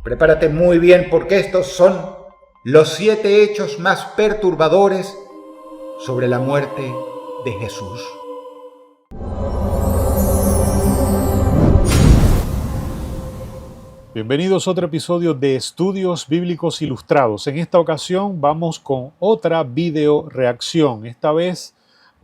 Prepárate muy bien porque estos son los 7 hechos más perturbadores sobre la muerte de Jesús. Bienvenidos a otro episodio de Estudios Bíblicos Ilustrados. En esta ocasión vamos con otra video reacción. Esta vez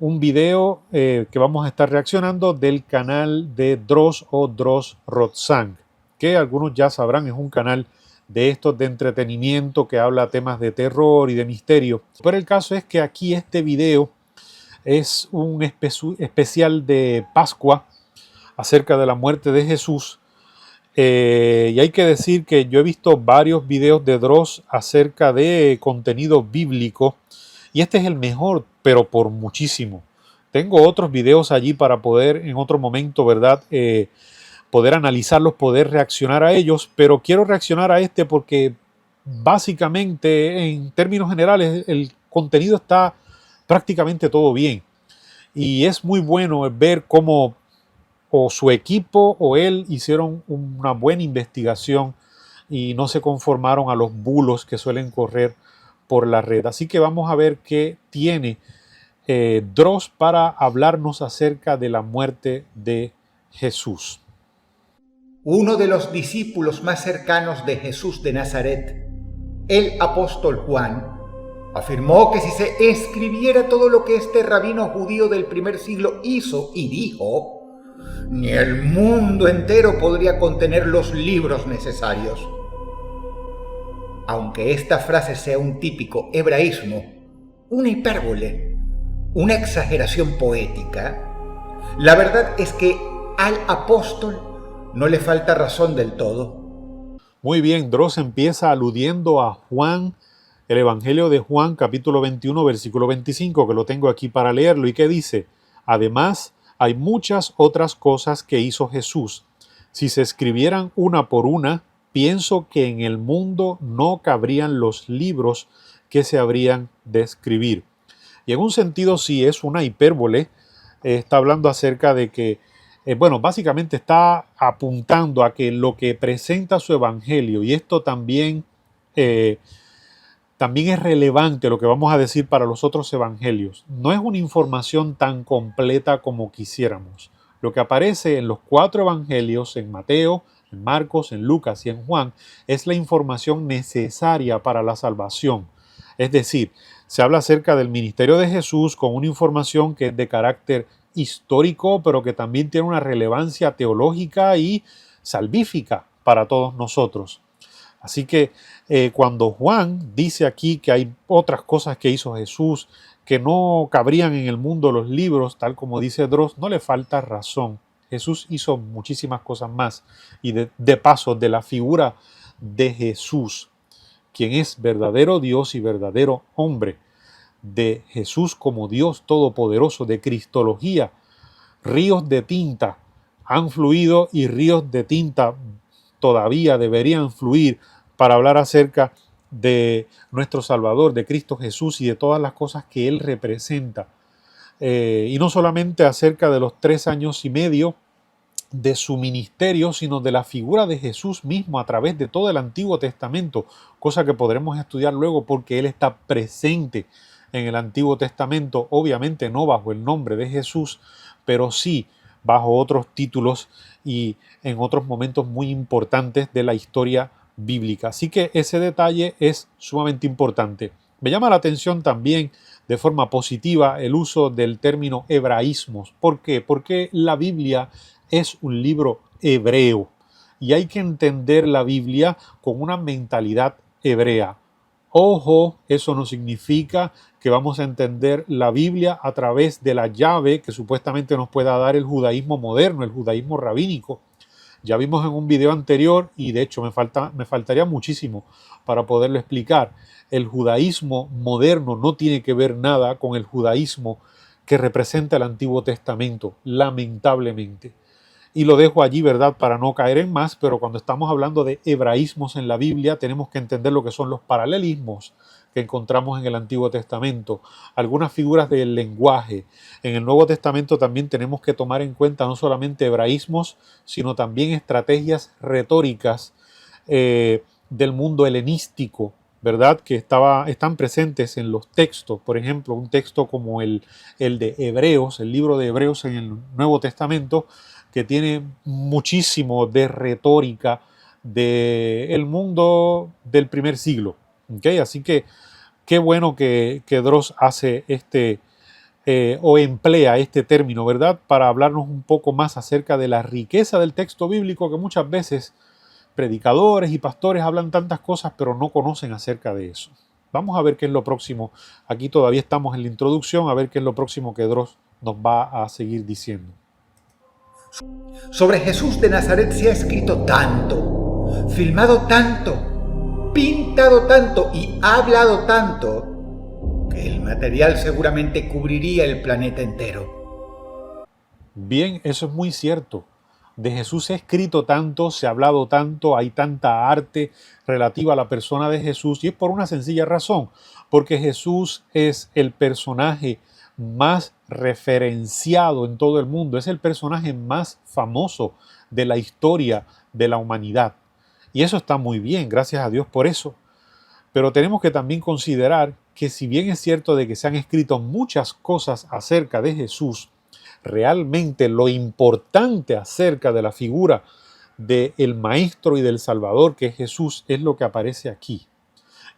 un video que vamos a estar reaccionando del canal de Dross o Dross Rotzang, que algunos ya sabrán es un canal de estos de entretenimiento que habla temas de terror y de misterio. Pero el caso es que aquí este video es un especial de Pascua acerca de la muerte de Jesús. Y hay que decir que yo he visto varios videos de Dross acerca de contenido bíblico y este es el mejor, pero por muchísimo. Tengo otros videos allí para poder en otro momento, ¿verdad? Poder analizarlos, poder reaccionar a ellos, pero quiero reaccionar a este porque básicamente en términos generales el contenido está prácticamente todo bien y es muy bueno ver cómo o su equipo o él hicieron una buena investigación y no se conformaron a los bulos que suelen correr por la red. Así que vamos a ver qué tiene Dross para hablarnos acerca de la muerte de Jesús. Uno de los discípulos más cercanos de Jesús de Nazaret, el apóstol Juan, afirmó que si se escribiera todo lo que este rabino judío del primer siglo hizo y dijo, ni el mundo entero podría contener los libros necesarios. Aunque esta frase sea un típico hebraísmo, una hipérbole, una exageración poética, la verdad es que al apóstol no le falta razón del todo. Muy bien, Dross empieza aludiendo a Juan, el Evangelio de Juan, capítulo 21, versículo 25, que lo tengo aquí para leerlo, y que dice, además, hay muchas otras cosas que hizo Jesús. Si se escribieran una por una, pienso que en el mundo no cabrían los libros que se habrían de escribir. Y en un sentido sí es una hipérbole. Está hablando acerca de que, básicamente está apuntando a que lo que presenta su evangelio, y esto también es relevante lo que vamos a decir para los otros evangelios. No es una información tan completa como quisiéramos. Lo que aparece en los 4 evangelios, en Mateo, en Marcos, en Lucas y en Juan, es la información necesaria para la salvación. Es decir, se habla acerca del ministerio de Jesús con una información que es de carácter histórico, pero que también tiene una relevancia teológica y salvífica para todos nosotros. Así que cuando Juan dice aquí que hay otras cosas que hizo Jesús que no cabrían en el mundo los libros, tal como dice Dross, no le falta razón. Jesús hizo muchísimas cosas más. Y de paso, de la figura de Jesús, quien es verdadero Dios y verdadero hombre, de Jesús como Dios todopoderoso, de cristología, ríos de tinta han fluido y ríos de tinta todavía deberían fluir para hablar acerca de nuestro Salvador, de Cristo Jesús y de todas las cosas que Él representa. Y no solamente acerca de los 3 años y medio de su ministerio, sino de la figura de Jesús mismo a través de todo el Antiguo Testamento, cosa que podremos estudiar luego porque Él está presente en el Antiguo Testamento, obviamente no bajo el nombre de Jesús, pero sí bajo otros títulos y en otros momentos muy importantes de la historia bíblica. Así que ese detalle es sumamente importante. Me llama la atención también de forma positiva el uso del término hebraísmos. ¿Por qué? Porque la Biblia es un libro hebreo y hay que entender la Biblia con una mentalidad hebrea. Ojo, eso no significa que vamos a entender la Biblia a través de la llave que supuestamente nos pueda dar el judaísmo moderno, el judaísmo rabínico. Ya vimos en un video anterior, y de hecho me faltaría muchísimo para poderlo explicar, el judaísmo moderno no tiene que ver nada con el judaísmo que representa el Antiguo Testamento, lamentablemente. Y lo dejo allí, ¿verdad?, para no caer en más, pero cuando estamos hablando de hebraísmos en la Biblia, tenemos que entender lo que son los paralelismos que encontramos en el Antiguo Testamento, algunas figuras del lenguaje. En el Nuevo Testamento también tenemos que tomar en cuenta no solamente hebraísmos, sino también estrategias retóricas del mundo helenístico, ¿verdad? Que están presentes en los textos. Por ejemplo, un texto como el de Hebreos, el libro de Hebreos en el Nuevo Testamento, que tiene muchísimo de retórica del mundo del primer siglo. ¿Okay? Así que qué bueno que Dross hace o emplea este término, ¿verdad? Para hablarnos un poco más acerca de la riqueza del texto bíblico, que muchas veces predicadores y pastores hablan tantas cosas, pero no conocen acerca de eso. Vamos a ver qué es lo próximo. Aquí todavía estamos en la introducción, a ver qué es lo próximo que Dross nos va a seguir diciendo. Sobre Jesús de Nazaret se ha escrito tanto, filmado tanto, pintado tanto y hablado tanto, que el material seguramente cubriría el planeta entero. Bien, eso es muy cierto. De Jesús se ha escrito tanto, se ha hablado tanto, hay tanta arte relativa a la persona de Jesús, y es por una sencilla razón, porque Jesús es el personaje más referenciado en todo el mundo, es el personaje más famoso de la historia de la humanidad. Y eso está muy bien, gracias a Dios por eso. Pero tenemos que también considerar que si bien es cierto de que se han escrito muchas cosas acerca de Jesús, realmente lo importante acerca de la figura del Maestro y del Salvador, que es Jesús, es lo que aparece aquí.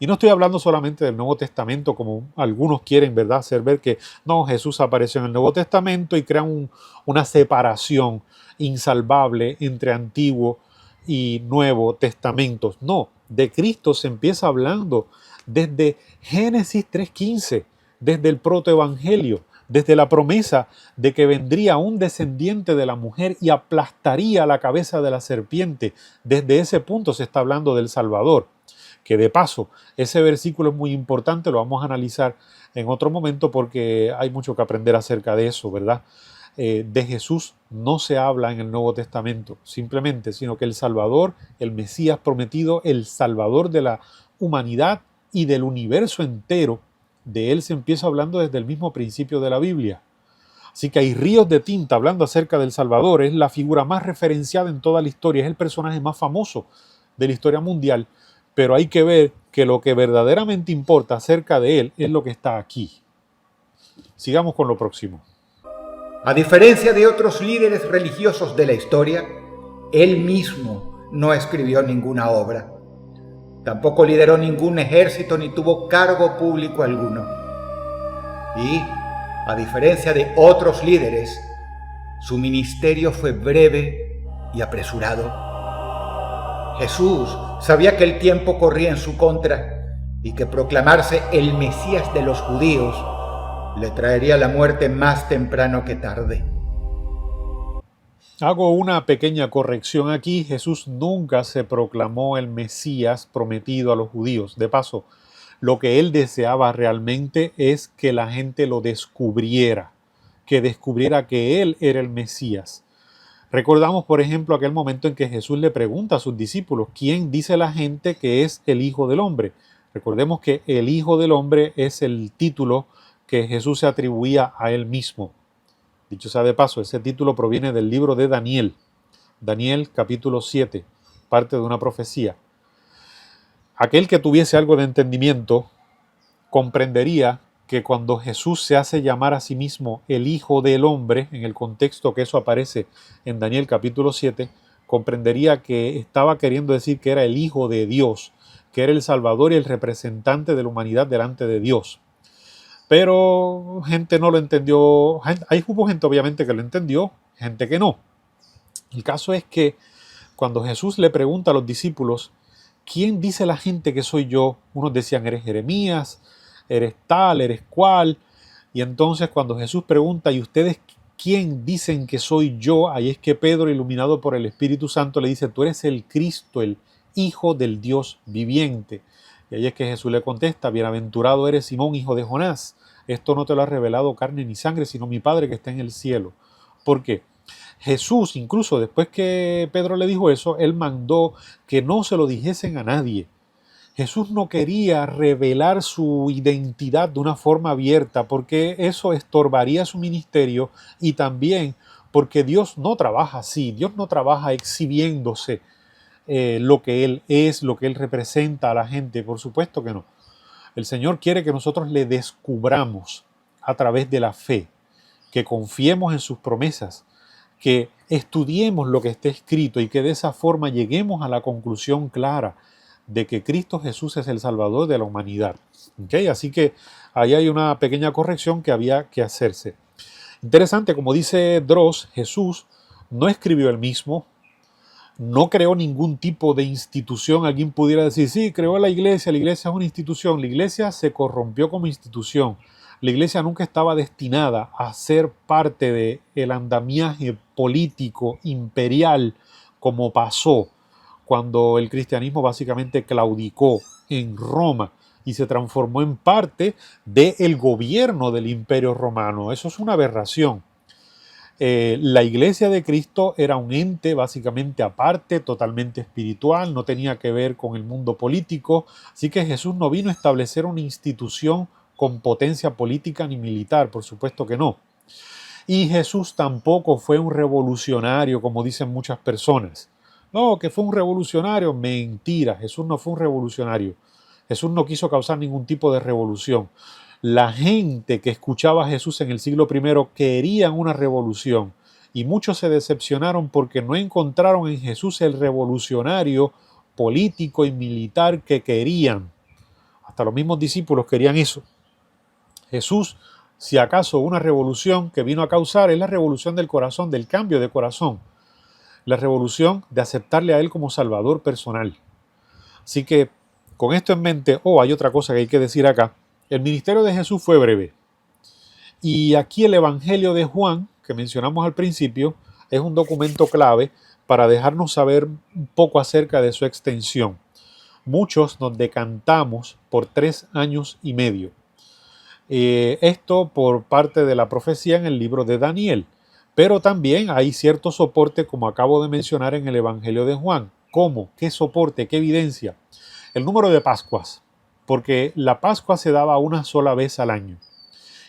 Y no estoy hablando solamente del Nuevo Testamento, como algunos quieren, ¿verdad?, hacer ver que no, Jesús apareció en el Nuevo Testamento y crean una separación insalvable entre Antiguo y Nuevo Testamentos. No, de Cristo se empieza hablando desde Génesis 3:15, desde el protoevangelio, desde la promesa de que vendría un descendiente de la mujer y aplastaría la cabeza de la serpiente. Desde ese punto se está hablando del Salvador. Que de paso, ese versículo es muy importante, lo vamos a analizar en otro momento porque hay mucho que aprender acerca de eso, ¿verdad? De Jesús no se habla en el Nuevo Testamento, simplemente, sino que el Salvador, el Mesías prometido, el Salvador de la humanidad y del universo entero, de él se empieza hablando desde el mismo principio de la Biblia. Así que hay ríos de tinta hablando acerca del Salvador, es la figura más referenciada en toda la historia, es el personaje más famoso de la historia mundial. Pero hay que ver que lo que verdaderamente importa acerca de él es lo que está aquí. Sigamos con lo próximo. A diferencia de otros líderes religiosos de la historia, él mismo no escribió ninguna obra. Tampoco lideró ningún ejército ni tuvo cargo público alguno. Y, a diferencia de otros líderes, su ministerio fue breve y apresurado. Jesús sabía que el tiempo corría en su contra y que proclamarse el Mesías de los judíos le traería la muerte más temprano que tarde. Hago una pequeña corrección aquí. Jesús nunca se proclamó el Mesías prometido a los judíos. De paso, lo que él deseaba realmente es que la gente lo descubriera, que descubriera que él era el Mesías. Recordamos, por ejemplo, aquel momento en que Jesús le pregunta a sus discípulos, ¿quién dice la gente que es el Hijo del Hombre? Recordemos que el Hijo del Hombre es el título que Jesús se atribuía a él mismo. Dicho sea de paso, ese título proviene del libro de Daniel. Daniel capítulo 7, parte de una profecía. Aquel que tuviese algo de entendimiento comprendería que cuando Jesús se hace llamar a sí mismo el Hijo del Hombre, en el contexto que eso aparece en Daniel capítulo 7, comprendería que estaba queriendo decir que era el Hijo de Dios, que era el Salvador y el representante de la humanidad delante de Dios. Pero gente no lo entendió, hubo gente obviamente que lo entendió, gente que no. El caso es que cuando Jesús le pregunta a los discípulos, ¿quién dice la gente que soy yo? Unos decían, eres Jeremías, eres tal, eres cual. Y entonces cuando Jesús pregunta, ¿y ustedes quién dicen que soy yo? Ahí es que Pedro, iluminado por el Espíritu Santo, le dice, tú eres el Cristo, el Hijo del Dios viviente. Y ahí es que Jesús le contesta, bienaventurado eres Simón, hijo de Jonás. Esto no te lo ha revelado carne ni sangre, sino mi Padre que está en el cielo. ¿Por qué? Jesús, incluso después que Pedro le dijo eso, él mandó que no se lo dijesen a nadie. Jesús no quería revelar su identidad de una forma abierta porque eso estorbaría su ministerio y también porque Dios no trabaja así, Dios no trabaja exhibiéndose lo que Él es, lo que Él representa a la gente. Por supuesto que no. El Señor quiere que nosotros le descubramos a través de la fe, que confiemos en sus promesas, que estudiemos lo que está escrito y que de esa forma lleguemos a la conclusión clara de que Cristo Jesús es el Salvador de la humanidad. ¿Okay? Así que ahí hay una pequeña corrección que había que hacerse. Interesante, como dice Dross, Jesús no escribió él mismo, no creó ningún tipo de institución. Alguien pudiera decir, sí, creó la iglesia es una institución. La iglesia se corrompió como institución. La iglesia nunca estaba destinada a ser parte del andamiaje político imperial como pasó cuando el cristianismo básicamente claudicó en Roma y se transformó en parte del gobierno del Imperio Romano. Eso es una aberración. La iglesia de Cristo era un ente básicamente aparte, totalmente espiritual, no tenía que ver con el mundo político, así que Jesús no vino a establecer una institución con potencia política ni militar, por supuesto que no. Y Jesús tampoco fue un revolucionario, como dicen muchas personas. No, que fue un revolucionario, mentira, Jesús no fue un revolucionario. Jesús no quiso causar ningún tipo de revolución. La gente que escuchaba a Jesús en el siglo I querían una revolución y muchos se decepcionaron porque no encontraron en Jesús el revolucionario político y militar que querían. Hasta los mismos discípulos querían eso. Jesús, si acaso una revolución que vino a causar, es la revolución del corazón, del cambio de corazón, la revolución de aceptarle a Él como Salvador personal. Así que con esto en mente, hay otra cosa que hay que decir acá. El ministerio de Jesús fue breve. Y aquí el Evangelio de Juan, que mencionamos al principio, es un documento clave para dejarnos saber un poco acerca de su extensión. Muchos nos decantamos por 3 años y medio. Esto por parte de la profecía en el libro de Daniel. Pero también hay cierto soporte, como acabo de mencionar, en el Evangelio de Juan. ¿Cómo? ¿Qué soporte? ¿Qué evidencia? El número de Pascuas, porque la Pascua se daba una sola vez al año.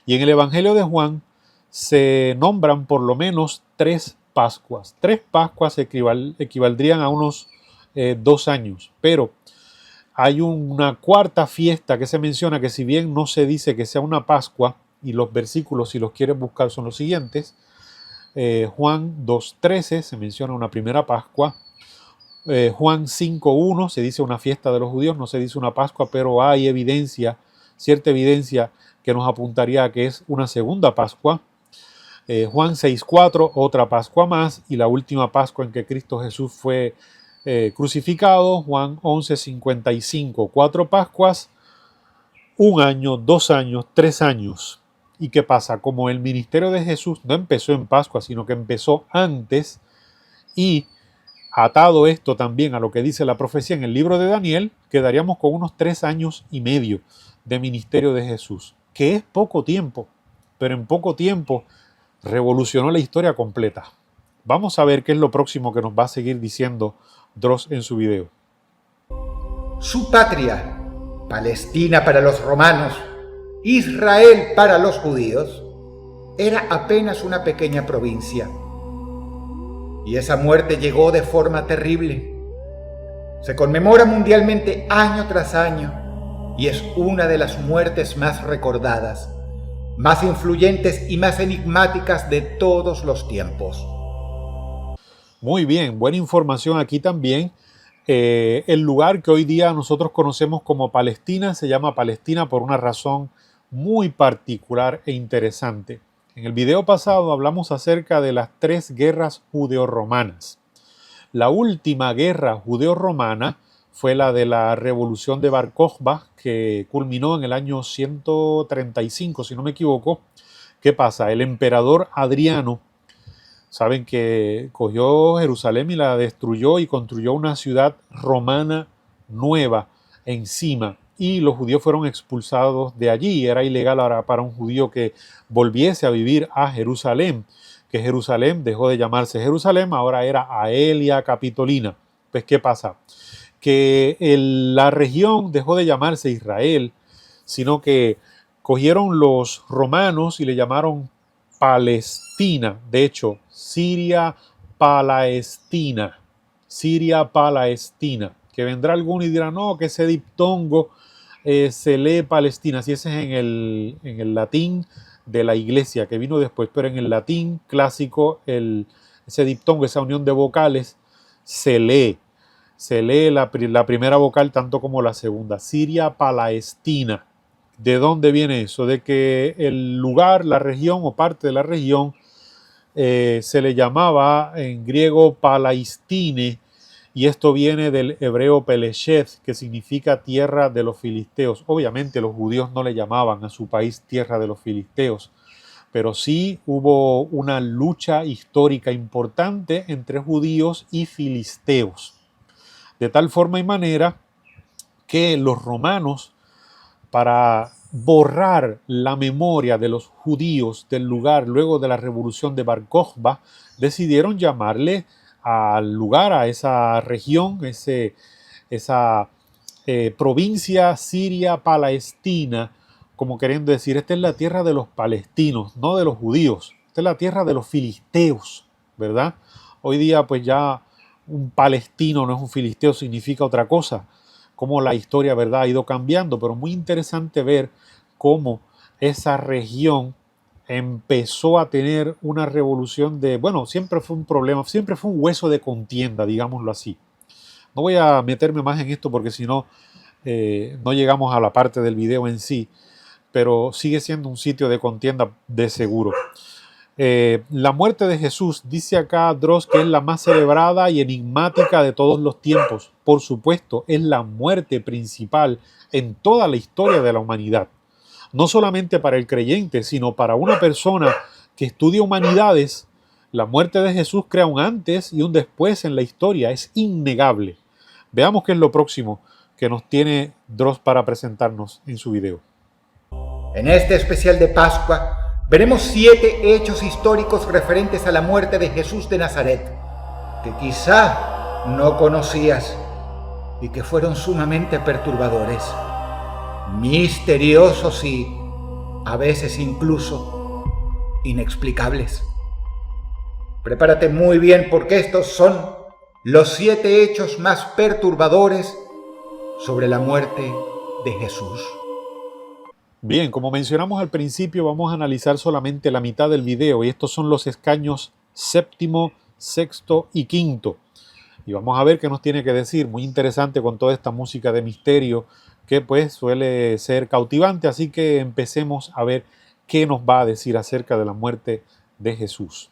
Y en el Evangelio de Juan se nombran por lo menos 3 Pascuas. 3 Pascuas equivaldrían a unos 2 años, pero hay una cuarta fiesta que se menciona que si bien no se dice que sea una Pascua, y los versículos, si los quieres buscar, son los siguientes. Juan 2.13 se menciona una primera Pascua. Juan 5.1 se dice una fiesta de los judíos, no se dice una Pascua, pero hay evidencia, cierta evidencia que nos apuntaría a que es una segunda Pascua. Juan 6.4, otra Pascua más, y la última Pascua en que Cristo Jesús fue crucificado, Juan 11.55, 4 Pascuas, 1 año, 2 años, 3 años. ¿Y qué pasa? Como el ministerio de Jesús no empezó en Pascua, sino que empezó antes, y atado esto también a lo que dice la profecía en el libro de Daniel, quedaríamos con unos 3 años y medio de ministerio de Jesús, que es poco tiempo, pero en poco tiempo revolucionó la historia completa. Vamos a ver qué es lo próximo que nos va a seguir diciendo Dross en su video. Su patria, Palestina para los romanos, Israel para los judíos, era apenas una pequeña provincia. Y esa muerte llegó de forma terrible. Se conmemora mundialmente año tras año y es una de las muertes más recordadas, más influyentes y más enigmáticas de todos los tiempos. Muy bien, buena información aquí también. El lugar que hoy día nosotros conocemos como Palestina se llama Palestina por una razón muy particular e interesante. En el video pasado hablamos acerca de las 3 guerras judeo-romanas. La última guerra judeo-romana fue la de la revolución de Bar Kokhba, que culminó en el año 135, si no me equivoco. ¿Qué pasa? El emperador Adriano, saben que cogió Jerusalén y la destruyó y construyó una ciudad romana nueva encima. Y los judíos fueron expulsados de allí. Era ilegal ahora para un judío que volviese a vivir a Jerusalén, que Jerusalén dejó de llamarse Jerusalén, ahora era Aelia Capitolina. Pues, ¿qué pasa? Que la región dejó de llamarse Israel, sino que cogieron los romanos y le llamaron Palestina. De hecho, Siria Palestina. Siria Palestina. Que vendrá alguno y dirá, no, que ese diptongo se lee Palestina. Si ese es en el latín de la iglesia que vino después, pero en el latín clásico ese diptongo, esa unión de vocales, se lee. Se lee la primera vocal tanto como la segunda. Siria Palestina. ¿De dónde viene eso? De que el lugar, la región o parte de la región se le llamaba en griego Palaistine, y esto viene del hebreo Pelesheth, que significa tierra de los filisteos. Obviamente los judíos no le llamaban a su país tierra de los filisteos, pero sí hubo una lucha histórica importante entre judíos y filisteos. De tal forma y manera que los romanos, para borrar la memoria de los judíos del lugar luego de la revolución de Bar Kokhba, decidieron llamarle al lugar, a esa región, esa provincia Siria Palestina, como queriendo decir, esta es la tierra de los palestinos, no de los judíos, esta es la tierra de los filisteos, ¿verdad? Hoy día pues ya un palestino no es un filisteo, significa otra cosa, cómo la historia, ¿verdad?, ha ido cambiando, pero muy interesante ver cómo esa región empezó a tener una revolución bueno, siempre fue un problema, siempre fue un hueso de contienda, digámoslo así. No voy a meterme más en esto porque si no, no llegamos a la parte del video en sí, pero sigue siendo un sitio de contienda de seguro. La muerte de Jesús, dice acá Droz, que es la más celebrada y enigmática de todos los tiempos. Por supuesto, es la muerte principal en toda la historia de la humanidad. No solamente para el creyente, sino para una persona que estudia humanidades, la muerte de Jesús crea un antes y un después en la historia. Es innegable. Veamos qué es lo próximo que nos tiene Droz para presentarnos en su video. En este especial de Pascua, veremos 7 hechos históricos referentes a la muerte de Jesús de Nazaret, que quizá no conocías y que fueron sumamente perturbadores, misteriosos y, a veces incluso, inexplicables. Prepárate muy bien porque estos son los 7 hechos más perturbadores sobre la muerte de Jesús. Bien, como mencionamos al principio, vamos a analizar solamente la mitad del video y estos son los escaños séptimo, sexto y quinto. Y vamos a ver qué nos tiene que decir. Muy interesante con toda esta música de misterio que pues suele ser cautivante. Así que empecemos a ver qué nos va a decir acerca de la muerte de Jesús.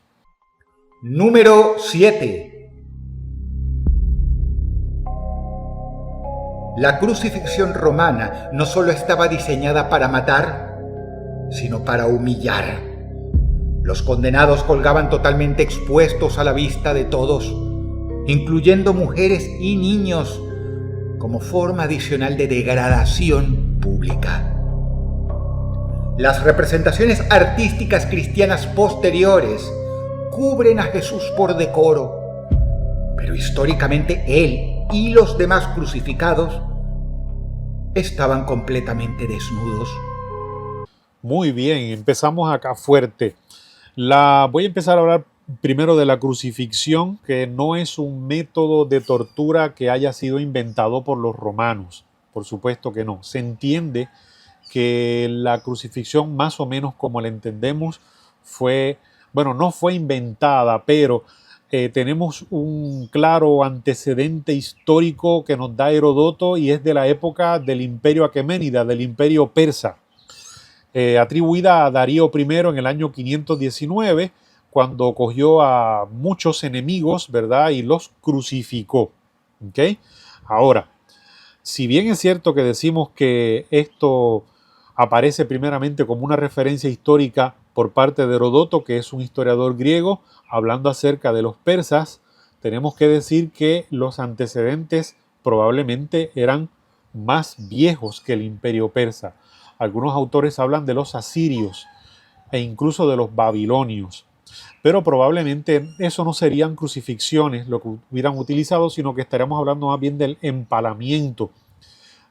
Número 7. La crucifixión romana no solo estaba diseñada para matar, sino para humillar. Los condenados colgaban totalmente expuestos a la vista de todos, incluyendo mujeres y niños, como forma adicional de degradación pública. Las representaciones artísticas cristianas posteriores cubren a Jesús por decoro, pero históricamente él y los demás crucificados estaban completamente desnudos. Muy bien, empezamos acá fuerte. Voy a empezar a hablar primero de la crucifixión, que no es un método de tortura que haya sido inventado por los romanos. Por supuesto que no. Se entiende que la crucifixión, más o menos como la entendemos, no fue inventada, pero tenemos un claro antecedente histórico que nos da Herodoto y es de la época del Imperio Aqueménida, del Imperio Persa, atribuida a Darío I en el año 519, cuando cogió a muchos enemigos, ¿verdad?, y los crucificó. ¿Okay? Ahora, si bien es cierto que decimos que esto aparece primeramente como una referencia histórica por parte de Herodoto, que es un historiador griego, hablando acerca de los persas, tenemos que decir que los antecedentes probablemente eran más viejos que el imperio persa. Algunos autores hablan de los asirios e incluso de los babilonios, pero probablemente eso no serían crucifixiones lo que hubieran utilizado, sino que estaríamos hablando más bien del empalamiento.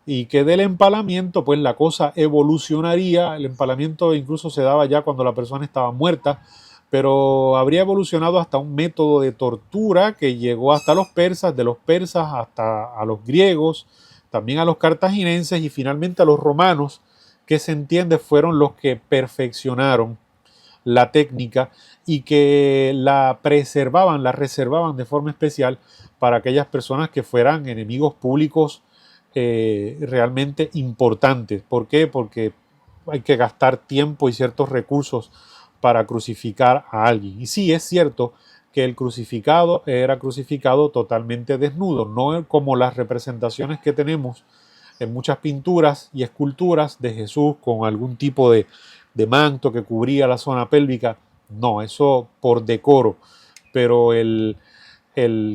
Y que del empalamiento pues la cosa evolucionaría. El empalamiento incluso se daba ya cuando la persona estaba muerta, pero habría evolucionado hasta un método de tortura que llegó hasta los persas, de los persas hasta a los griegos, también a los cartagineses y finalmente a los romanos, que se entiende fueron los que perfeccionaron la técnica y que la preservaban, la reservaban de forma especial para aquellas personas que fueran enemigos públicos realmente importantes. ¿Por qué? Porque hay que gastar tiempo y ciertos recursos para crucificar a alguien. Y sí, es cierto que el crucificado era crucificado totalmente desnudo, no como las representaciones que tenemos en muchas pinturas y esculturas de Jesús con algún tipo de manto que cubría la zona pélvica. No, eso por decoro. Pero el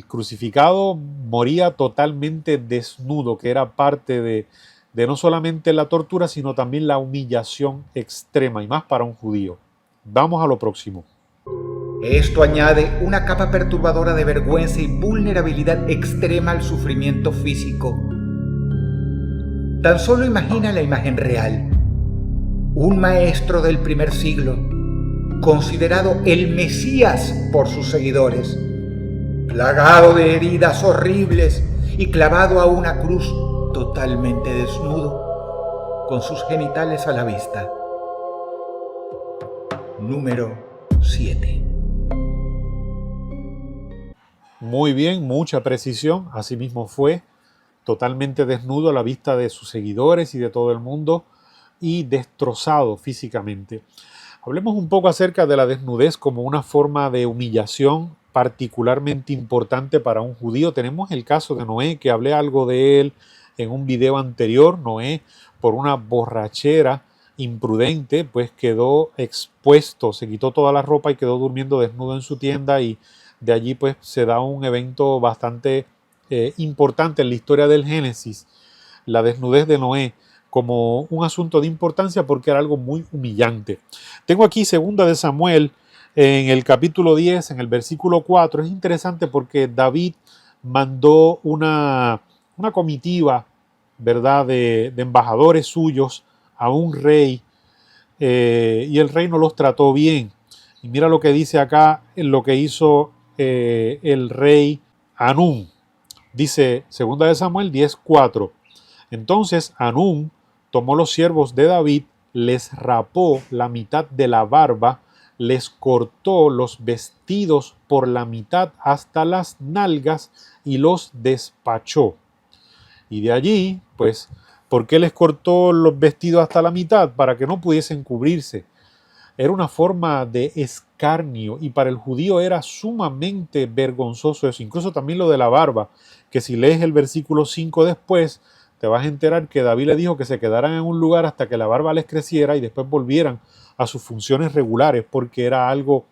crucificado moría totalmente desnudo, que era parte de no solamente la tortura, sino también la humillación extrema, y más para un judío. Vamos a lo próximo. Esto añade una capa perturbadora de vergüenza y vulnerabilidad extrema al sufrimiento físico. Tan solo imagina la imagen real. Un maestro del primer siglo, considerado el Mesías por sus seguidores, plagado de heridas horribles y clavado a una cruz totalmente desnudo, con sus genitales a la vista. Número 7. Muy bien, mucha precisión. Así mismo fue, totalmente desnudo a la vista de sus seguidores y de todo el mundo y destrozado físicamente. Hablemos un poco acerca de la desnudez como una forma de humillación particularmente importante para un judío. Tenemos el caso de Noé, que hablé algo de él en un video anterior. Noé, por una borrachera imprudente, pues quedó expuesto, se quitó toda la ropa y quedó durmiendo desnudo en su tienda, y de allí pues se da un evento bastante importante en la historia del Génesis, la desnudez de Noé, como un asunto de importancia porque era algo muy humillante. Tengo aquí 2 de Samuel, en el capítulo 10, en el versículo 4. Es interesante porque David mandó una comitiva, ¿verdad?, de embajadores suyos a un rey, y el rey no los trató bien. Y mira lo que dice acá, lo que hizo el rey Anún. Dice 2 de Samuel 10:4. Entonces Anún tomó los siervos de David, les rapó la mitad de la barba, les cortó los vestidos por la mitad hasta las nalgas y los despachó. Y de allí, pues, ¿por qué les cortó los vestidos hasta la mitad? Para que no pudiesen cubrirse. Era una forma de escarnio, y para el judío era sumamente vergonzoso eso. Incluso también lo de la barba, que si lees el versículo 5 después, te vas a enterar que David le dijo que se quedaran en un lugar hasta que la barba les creciera y después volvieran a sus funciones regulares, porque era algo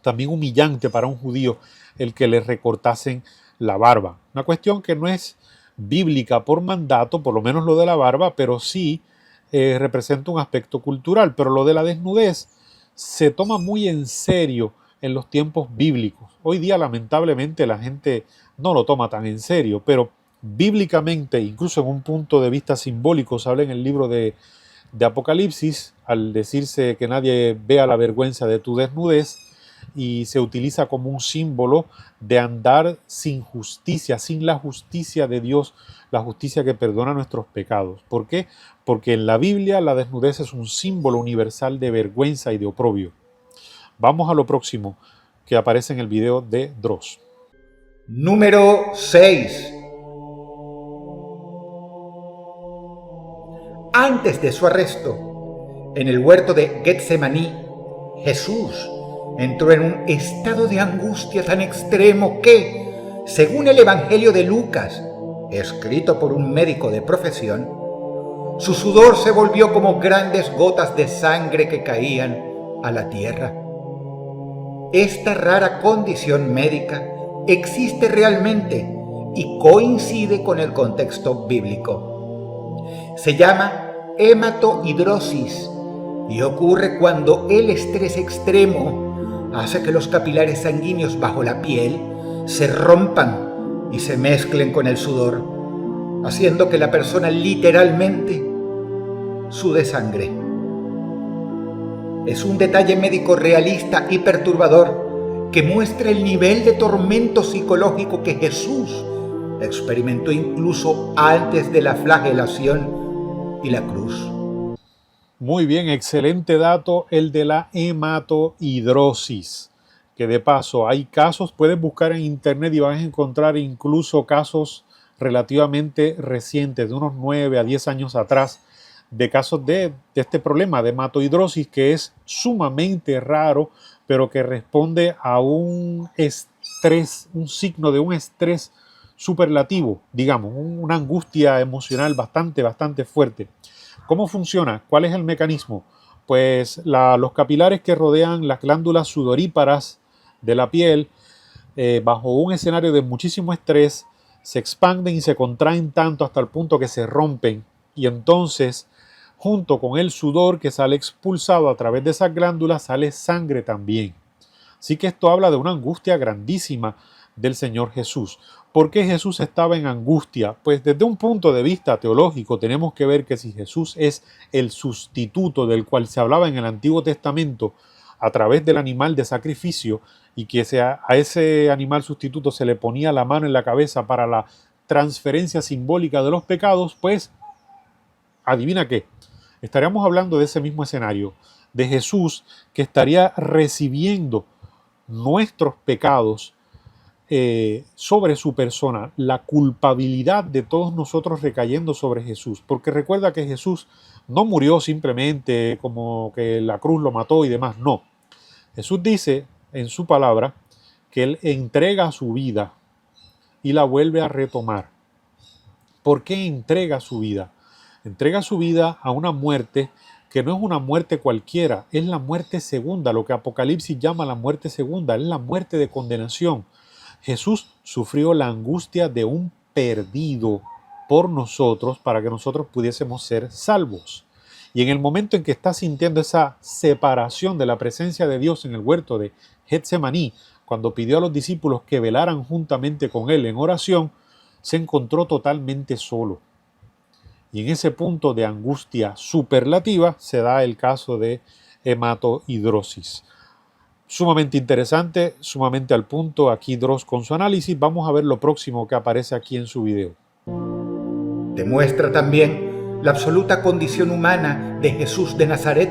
también humillante para un judío el que le recortasen la barba. Una cuestión que no es bíblica por mandato, por lo menos lo de la barba, pero sí representa un aspecto cultural. Pero lo de la desnudez se toma muy en serio en los tiempos bíblicos. Hoy día lamentablemente la gente no lo toma tan en serio, pero bíblicamente, incluso en un punto de vista simbólico, se habla en el libro de Apocalipsis, al decirse que nadie vea la vergüenza de tu desnudez, y se utiliza como un símbolo de andar sin justicia, sin la justicia de Dios, la justicia que perdona nuestros pecados. ¿Por qué? Porque en la Biblia la desnudez es un símbolo universal de vergüenza y de oprobio. Vamos a lo próximo que aparece en el video de Dross. Número 6. Antes de su arresto, en el huerto de Getsemaní, Jesús entró en un estado de angustia tan extremo que, según el Evangelio de Lucas, escrito por un médico de profesión, su sudor se volvió como grandes gotas de sangre que caían a la tierra. Esta rara condición médica existe realmente y coincide con el contexto bíblico. Se llama hematohidrosis y ocurre cuando el estrés extremo hace que los capilares sanguíneos bajo la piel se rompan y se mezclen con el sudor, haciendo que la persona literalmente sude sangre. Es un detalle médico realista y perturbador que muestra el nivel de tormento psicológico que Jesús experimentó incluso antes de la flagelación y la cruz. Muy bien, excelente dato el de la hematohidrosis, que de paso hay casos, puedes buscar en internet y vas a encontrar incluso casos relativamente recientes, de unos 9 a 10 años atrás, de casos de este problema de hematohidrosis, que es sumamente raro, pero que responde a un estrés, un signo de un estrés superlativo, digamos, una angustia emocional bastante fuerte. ¿Cómo funciona? ¿Cuál es el mecanismo? Pues los capilares que rodean las glándulas sudoríparas de la piel, bajo un escenario de muchísimo estrés, se expanden y se contraen tanto hasta el punto que se rompen, y entonces, junto con el sudor que sale expulsado a través de esas glándulas, sale sangre también. Así que esto habla de una angustia grandísima del Señor Jesús. ¿Por qué Jesús estaba en angustia? Pues desde un punto de vista teológico tenemos que ver que si Jesús es el sustituto del cual se hablaba en el Antiguo Testamento a través del animal de sacrificio, y que a ese animal sustituto se le ponía la mano en la cabeza para la transferencia simbólica de los pecados, pues adivina qué, estaríamos hablando de ese mismo escenario, de Jesús que estaría recibiendo nuestros pecados sobre su persona, la culpabilidad de todos nosotros recayendo sobre Jesús, porque recuerda que Jesús no murió simplemente como que la cruz lo mató y demás, no. Jesús dice en su palabra que Él entrega su vida y la vuelve a retomar. ¿Por qué entrega su vida? Entrega su vida a una muerte que no es una muerte cualquiera, es la muerte segunda, lo que Apocalipsis llama la muerte segunda, es la muerte de condenación. Jesús sufrió la angustia de un perdido por nosotros para que nosotros pudiésemos ser salvos. Y en el momento en que está sintiendo esa separación de la presencia de Dios en el huerto de Getsemaní, cuando pidió a los discípulos que velaran juntamente con él en oración, se encontró totalmente solo. Y en ese punto de angustia superlativa se da el caso de hematohidrosis. Sumamente interesante, sumamente al punto aquí Dross con su análisis. Vamos a ver lo próximo que aparece aquí en su video. Demuestra también la absoluta condición humana de Jesús de Nazaret,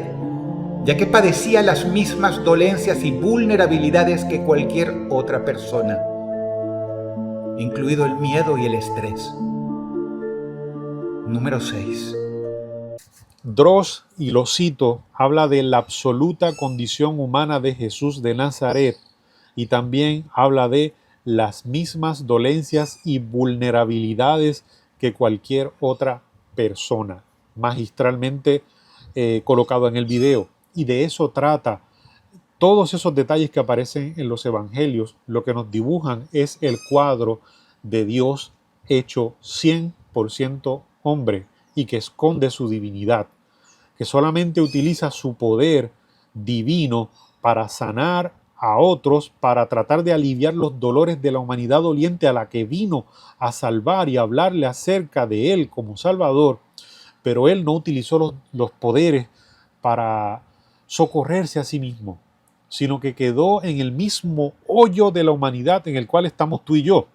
ya que padecía las mismas dolencias y vulnerabilidades que cualquier otra persona, incluido el miedo y el estrés. Número 6. Dross, y lo cito, habla de la absoluta condición humana de Jesús de Nazaret, y también habla de las mismas dolencias y vulnerabilidades que cualquier otra persona, magistralmente colocado en el video. Y de eso trata. Todos esos detalles que aparecen en los evangelios, lo que nos dibujan es el cuadro de Dios hecho 100% hombre y que esconde su divinidad, que solamente utiliza su poder divino para sanar a otros, para tratar de aliviar los dolores de la humanidad doliente a la que vino a salvar y hablarle acerca de él como Salvador, pero él no utilizó los poderes para socorrerse a sí mismo, sino que quedó en el mismo hoyo de la humanidad en el cual estamos tú y yo.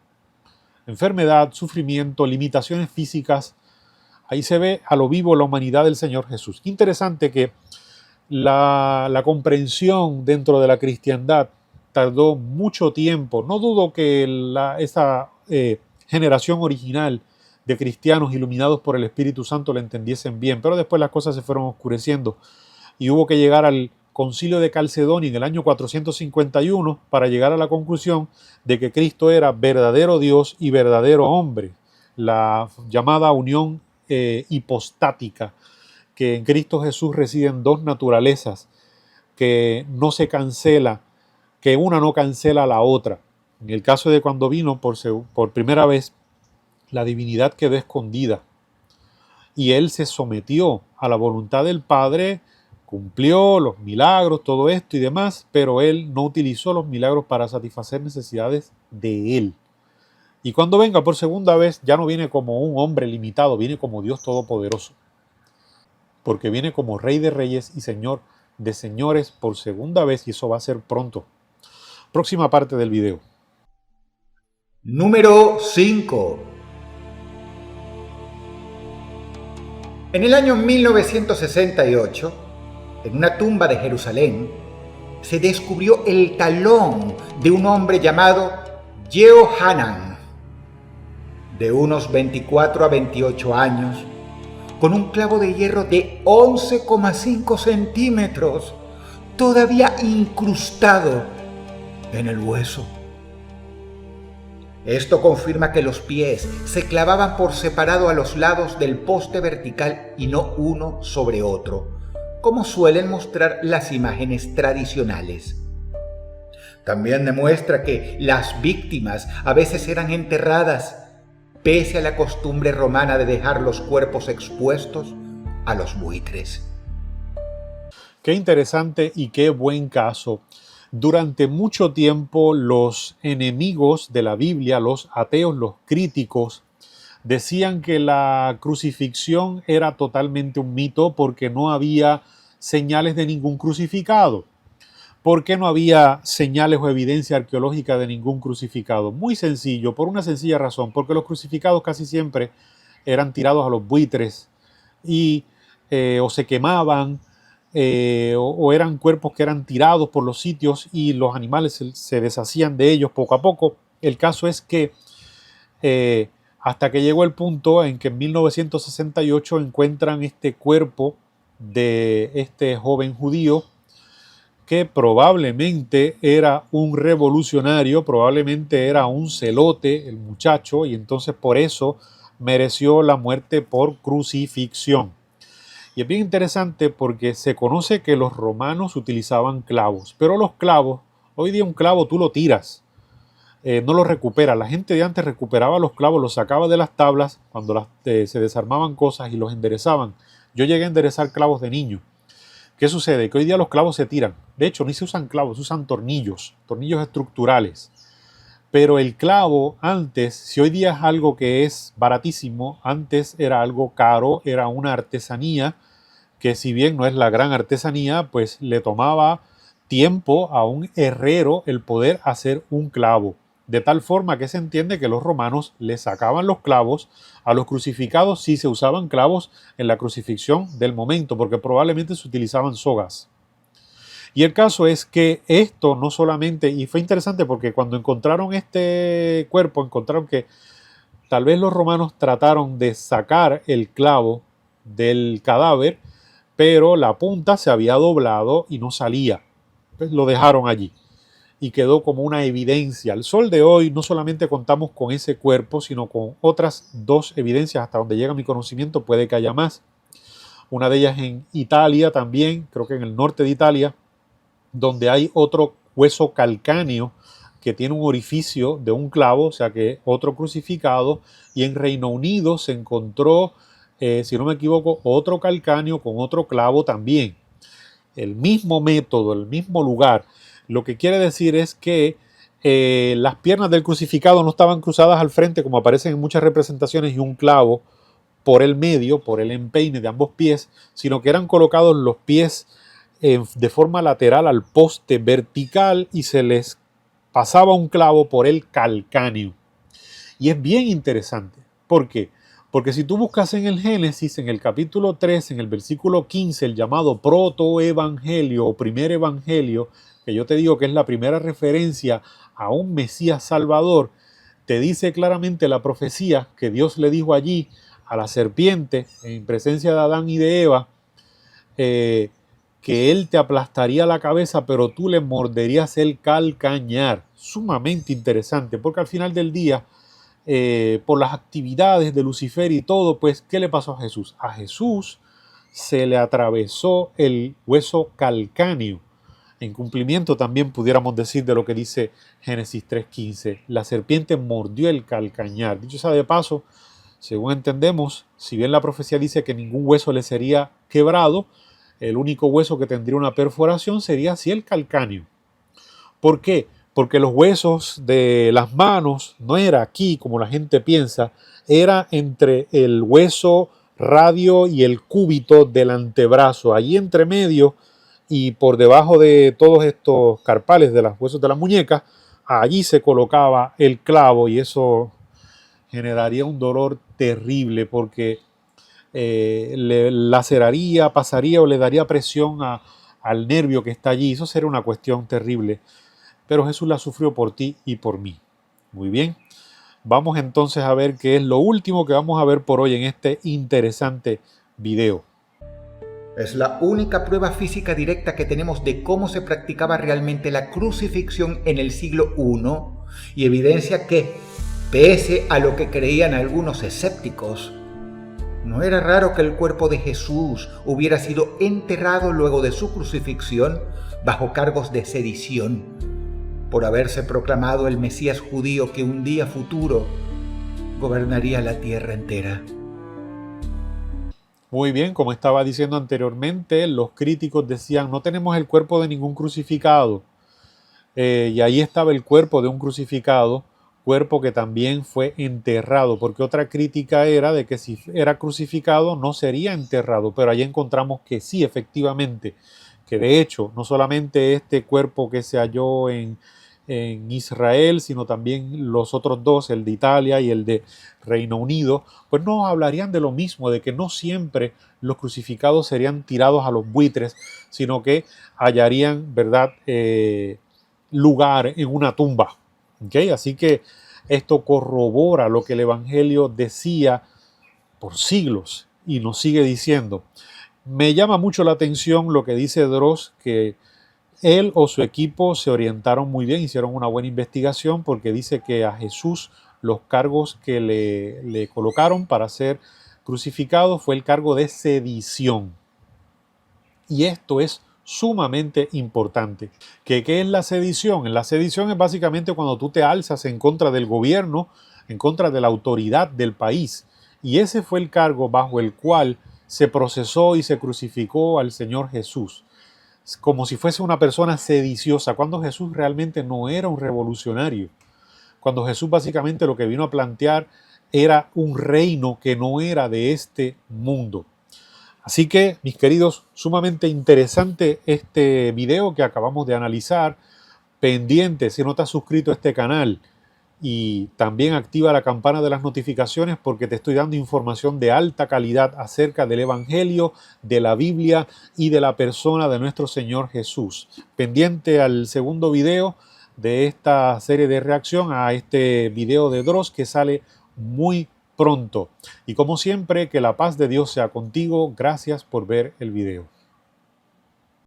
Enfermedad, sufrimiento, limitaciones físicas. Ahí se ve a lo vivo la humanidad del Señor Jesús. Interesante que la comprensión dentro de la cristiandad tardó mucho tiempo. No dudo que esa generación original de cristianos iluminados por el Espíritu Santo la entendiesen bien, pero después las cosas se fueron oscureciendo y hubo que llegar al Concilio de Calcedonia en el año 451 para llegar a la conclusión de que Cristo era verdadero Dios y verdadero hombre, la llamada unión hipostática, que en Cristo Jesús residen dos naturalezas, que no se cancela, que una no cancela a la otra. En el caso de cuando vino por primera vez, la divinidad quedó escondida y él se sometió a la voluntad del Padre, cumplió los milagros, todo esto y demás, pero él no utilizó los milagros para satisfacer necesidades de él. Y cuando venga por segunda vez, ya no viene como un hombre limitado, viene como Dios Todopoderoso, porque viene como Rey de Reyes y Señor de señores por segunda vez y eso va a ser pronto. Próxima parte del video. Número 5. En el año 1968, en una tumba de Jerusalén, se descubrió el talón de un hombre llamado Yehohanan, de unos 24 a 28 años, con un clavo de hierro de 11,5 centímetros, todavía incrustado en el hueso. Esto confirma que los pies se clavaban por separado a los lados del poste vertical y no uno sobre otro, como suelen mostrar las imágenes tradicionales. También demuestra que las víctimas a veces eran enterradas, pese a la costumbre romana de dejar los cuerpos expuestos a los buitres. Qué interesante y qué buen caso. Durante mucho tiempo los enemigos de la Biblia, los ateos, los críticos, decían que la crucifixión era totalmente un mito porque no había señales de ningún crucificado. ¿Por qué no había señales o evidencia arqueológica de ningún crucificado? Muy sencillo, por una sencilla razón, porque los crucificados casi siempre eran tirados a los buitres y o se quemaban o eran cuerpos que eran tirados por los sitios y los animales se deshacían de ellos poco a poco. El caso es que hasta que llegó el punto en que en 1968 encuentran este cuerpo de este joven judío que probablemente era un revolucionario, probablemente era un celote el muchacho, y entonces por eso mereció la muerte por crucifixión. Y es bien interesante porque se conoce que los romanos utilizaban clavos, pero los clavos, hoy día un clavo tú lo tiras, no lo recuperas. La gente de antes recuperaba los clavos, los sacaba de las tablas cuando se desarmaban cosas y los enderezaban. Yo llegué a enderezar clavos de niño. ¿Qué sucede? Que hoy día los clavos se tiran. De hecho, ni se usan clavos, se usan tornillos estructurales. Pero el clavo antes, si hoy día es algo que es baratísimo, antes era algo caro, era una artesanía que si bien no es la gran artesanía, pues le tomaba tiempo a un herrero el poder hacer un clavo. De tal forma que se entiende que los romanos le sacaban los clavos a los crucificados si se usaban clavos en la crucifixión del momento, porque probablemente se utilizaban sogas. Y el caso es que esto no solamente, y fue interesante porque cuando encontraron este cuerpo, encontraron que tal vez los romanos trataron de sacar el clavo del cadáver, pero la punta se había doblado y no salía. Pues lo dejaron allí y quedó como una evidencia. Al sol de hoy no solamente contamos con ese cuerpo, sino con otras dos evidencias. Hasta donde llega mi conocimiento puede que haya más. Una de ellas en Italia también, creo que en el norte de Italia, donde hay otro hueso calcáneo que tiene un orificio de un clavo, o sea que otro crucificado, y en Reino Unido se encontró, si no me equivoco, otro calcáneo con otro clavo también. El mismo método, el mismo lugar. Lo que quiere decir es que las piernas del crucificado no estaban cruzadas al frente como aparecen en muchas representaciones y un clavo por el medio, por el empeine de ambos pies, sino que eran colocados los pies de forma lateral al poste vertical y se les pasaba un clavo por el calcáneo. Y es bien interesante. ¿Por qué? Porque si tú buscas en el Génesis, en el capítulo 3, en el versículo 15, el llamado protoevangelio o primer evangelio, que yo te digo que es la primera referencia a un Mesías Salvador, te dice claramente la profecía que Dios le dijo allí a la serpiente en presencia de Adán y de Eva, que él te aplastaría la cabeza, pero tú le morderías el calcañar. Sumamente interesante, porque al final del día, por las actividades de Lucifer y todo, pues, ¿qué le pasó a Jesús? A Jesús se le atravesó el hueso calcáneo. En cumplimiento también pudiéramos decir de lo que dice Génesis 3:15. La serpiente mordió el calcañar. Dicho sea de paso, según entendemos, si bien la profecía dice que ningún hueso le sería quebrado, el único hueso que tendría una perforación sería así el calcáneo. ¿Por qué? Porque los huesos de las manos no era aquí como la gente piensa, era entre el hueso radio y el cúbito del antebrazo. Allí entre medio y por debajo de todos estos carpales de los huesos de la muñeca, allí se colocaba el clavo y eso generaría un dolor terrible porque le laceraría, pasaría o le daría presión al nervio que está allí. Eso sería una cuestión terrible. Pero Jesús la sufrió por ti y por mí. Muy bien. Vamos entonces a ver qué es lo último que vamos a ver por hoy en este interesante video. Es la única prueba física directa que tenemos de cómo se practicaba realmente la crucifixión en el siglo I y evidencia que, pese a lo que creían algunos escépticos, no era raro que el cuerpo de Jesús hubiera sido enterrado luego de su crucifixión bajo cargos de sedición, por haberse proclamado el Mesías judío que un día futuro gobernaría la tierra entera. Muy bien, como estaba diciendo anteriormente, los críticos decían, no tenemos el cuerpo de ningún crucificado. Y ahí estaba el cuerpo de un crucificado, cuerpo que también fue enterrado, porque otra crítica era de que si era crucificado no sería enterrado, pero ahí encontramos que sí, efectivamente, que de hecho no solamente este cuerpo que se halló en Israel, sino también los otros dos, el de Italia y el de Reino Unido, pues nos hablarían de lo mismo, de que no siempre los crucificados serían tirados a los buitres, sino que hallarían, ¿verdad?, lugar en una tumba. ¿Okay? Así que esto corrobora lo que el Evangelio decía por siglos y nos sigue diciendo. Me llama mucho la atención lo que dice Droz, que él o su equipo se orientaron muy bien, hicieron una buena investigación, porque dice que a Jesús los cargos que le colocaron para ser crucificado fue el cargo de sedición. Y esto es sumamente importante. ¿Qué es la sedición? La sedición es básicamente cuando tú te alzas en contra del gobierno, en contra de la autoridad del país. Y ese fue el cargo bajo el cual se procesó y se crucificó al Señor Jesús, como si fuese una persona sediciosa, cuando Jesús realmente no era un revolucionario. Cuando Jesús básicamente lo que vino a plantear era un reino que no era de este mundo. Así que, mis queridos, sumamente interesante este video que acabamos de analizar. Pendiente, si no te has suscrito a este canal, y también activa la campana de las notificaciones, porque te estoy dando información de alta calidad acerca del Evangelio, de la Biblia y de la persona de nuestro Señor Jesús. Pendiente al segundo video de esta serie de reacción a este video de Droz que sale muy pronto. Y como siempre, que la paz de Dios sea contigo. Gracias por ver el video.